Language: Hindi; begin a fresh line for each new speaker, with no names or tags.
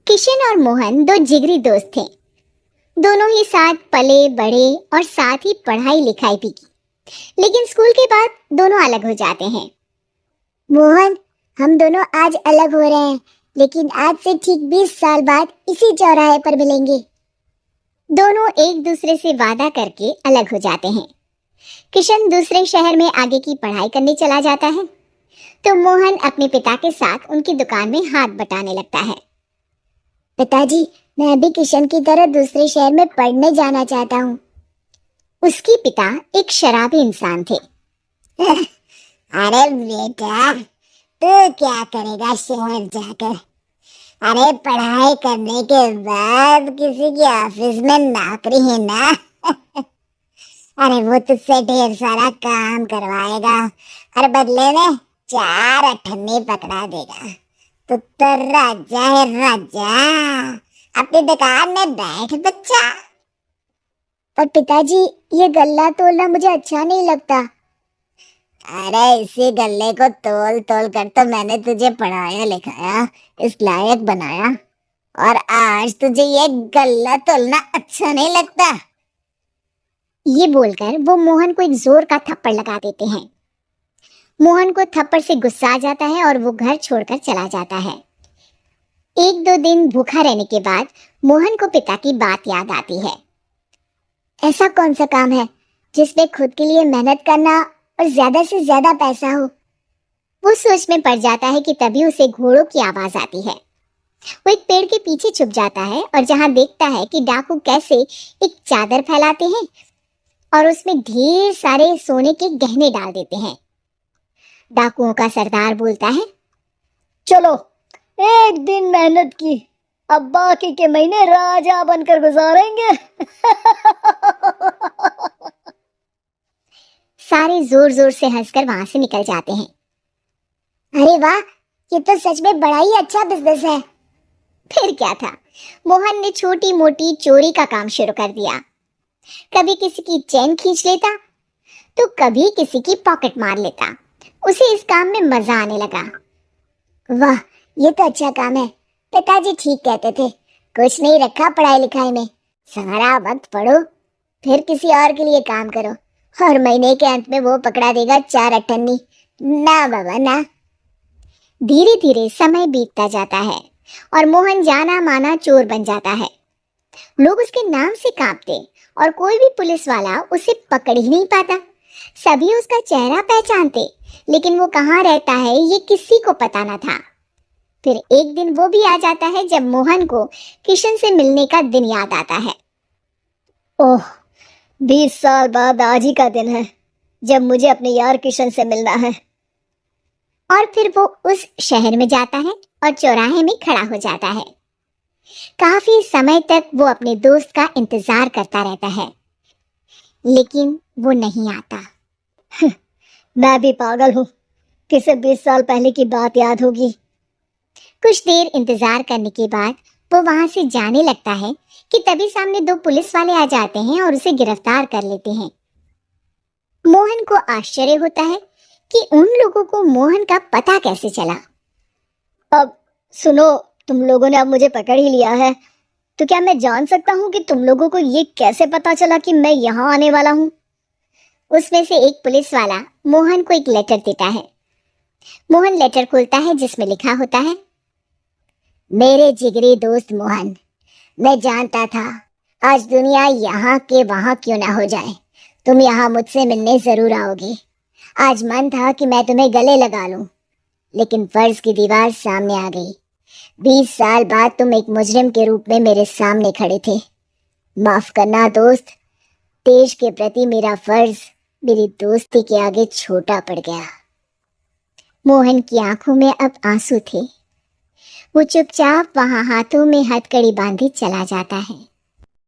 किशन और मोहन दो जिगरी दोस्त थे। दोनों ही साथ पले बड़े और साथ ही पढ़ाई लिखाई भी की। लेकिन स्कूल के बाद दोनों अलग हो जाते हैं। मोहन, हम दोनों आज अलग हो रहे हैं, लेकिन आज से ठीक 20 साल बाद इसी चौराहे पर मिलेंगे। दोनों एक दूसरे से वादा करके अलग हो जाते हैं। किशन दूसरे शहर में आगे की पढ़ाई करने चला जाता है, तो मोहन अपने पिता के साथ उनकी दुकान में हाथ बटाने लगता है। पिताजी, मैं भी किशन की तरह दूसरे शहर में पढ़ने जाना चाहता हूँ। उसके पिता एक शराबी इंसान थे। अरे बेटा, तू क्या करेगा शहर जाकर? अरे पढ़ाई करने के बाद किसी के ऑफिस में नौकरी है ना। अरे वो तुझसे ढेर सारा काम करवाएगा और बदले में 4 अठन्नी पकड़ा देगा। तो राजा है राजा, अपनी दुकान में बैठ बच्चा। पर पिताजी, ये गल्ला तोलना मुझे अच्छा नहीं लगता। अरे इसी गल्ले को तोल तोल कर तो मैंने तुझे पढ़ाया लिखाया, इस लायक बनाया, और आज तुझे ये गल्ला तोलना अच्छा नहीं लगता। ये बोलकर वो मोहन को एक जोर का थप्पड़ लगा देते हैं। मोहन को थप्पड़ से गुस्सा आ जाता है और वो घर छोड़कर चला जाता है। 1-2 दिन भूखा रहने के बाद मोहन को पिता की बात याद आती है। ऐसा कौन सा काम है जिसमें खुद के लिए मेहनत करना और ज्यादा से ज्यादा पैसा हो? वो सोच में पड़ जाता है कि तभी उसे घोड़ों की आवाज आती है। वो एक पेड़ के पीछे छुप जाता है और जहां देखता है कि डाकू कैसे एक चादर फैलाते हैं और उसमें ढेर सारे सोने के गहने डाल देते हैं। डाकुओं का सरदार बोलता है, चलो एक दिन मेहनत की, अब बाकी के महीने राजा बनकर गुजारेंगे। सारे जोर जोर से हंसकर वहां से निकल जाते हैं। अरे वाह, ये तो सच में बड़ा ही अच्छा बिजनेस है। फिर क्या था, मोहन ने छोटी मोटी चोरी का काम शुरू कर दिया। कभी किसी की चेन खींच लेता तो कभी किसी की पॉकेट मार लेता। उसे इस काम में मजा आने लगा। वाह, ये तो अच्छा काम है। पिताजी ठीक कहते थे, कुछ नहीं रखा पढ़ाई लिखाई में, सारा वक्त पढ़ो फिर किसी और के लिए काम करो, और महीने के अंत में वो पकड़ा देगा 4 अठन्नी। ना बाबा ना। धीरे धीरे समय बीतता जाता है और मोहन जाना माना चोर बन जाता है। लोग उसके नाम से कांपते और कोई भी पुलिस वाला उसे पकड़ ही नहीं पाता। सभी उसका चेहरा पहचानते, लेकिन वो कहाँ रहता है ये किसी को पता न था। फिर एक दिन वो भी आ जाता है जब मोहन को किशन से मिलने का दिन याद आता है। ओह, 20 साल बाद आज ही का दिन है जब मुझे अपने यार किशन से मिलना है। और फिर वो उस शहर में जाता है और चौराहे में खड़ा हो जाता है। काफी समय तक वो अपने दोस्त का इंतजार करता रहता है, लेकिन वो नहीं आता। मैं भी पागल हूँ, किसे 20 साल पहले की बात याद होगी। कुछ देर इंतजार करने के बाद वो वहां से जाने लगता है कि तभी सामने 2 पुलिस वाले आ जाते हैं और उसे गिरफ्तार कर लेते हैं। मोहन को आश्चर्य होता है कि उन लोगों को मोहन का पता कैसे चला। अब सुनो, तुम लोगों ने अब मुझे पकड़ ही लिया है, तो क्या मैं जान सकता हूँ कि तुम लोगों को ये कैसे पता चला कि मैं यहाँ आने वाला हूँ? उसमें से एक पुलिस वाला मोहन को एक लेटर देता है। मोहन लेटर खोलता है जिसमें लिखा होता है, मेरे जिगरी दोस्त मोहन, मैं जानता था आज दुनिया यहाँ के वहाँ क्यों ना हो जाए, तुम यहाँ मुझसे मिलने जरूर आओगे। आज मन था कि मैं तुम्हें गले लगा लूं, लेकिन फर्ज की दीवार सामने आ गई। 20 साल बाद तुम एक मुजरिम के रूप में मेरे सामने खड़े थे। माफ करना दोस्त, देश के प्रति मेरा फर्ज मेरी दोस्ती के आगे छोटा पड़ गया। मोहन की आंखों में अब आंसू थे। वो चुपचाप वहां हाथों में हथकड़ी बांधे चला जाता है।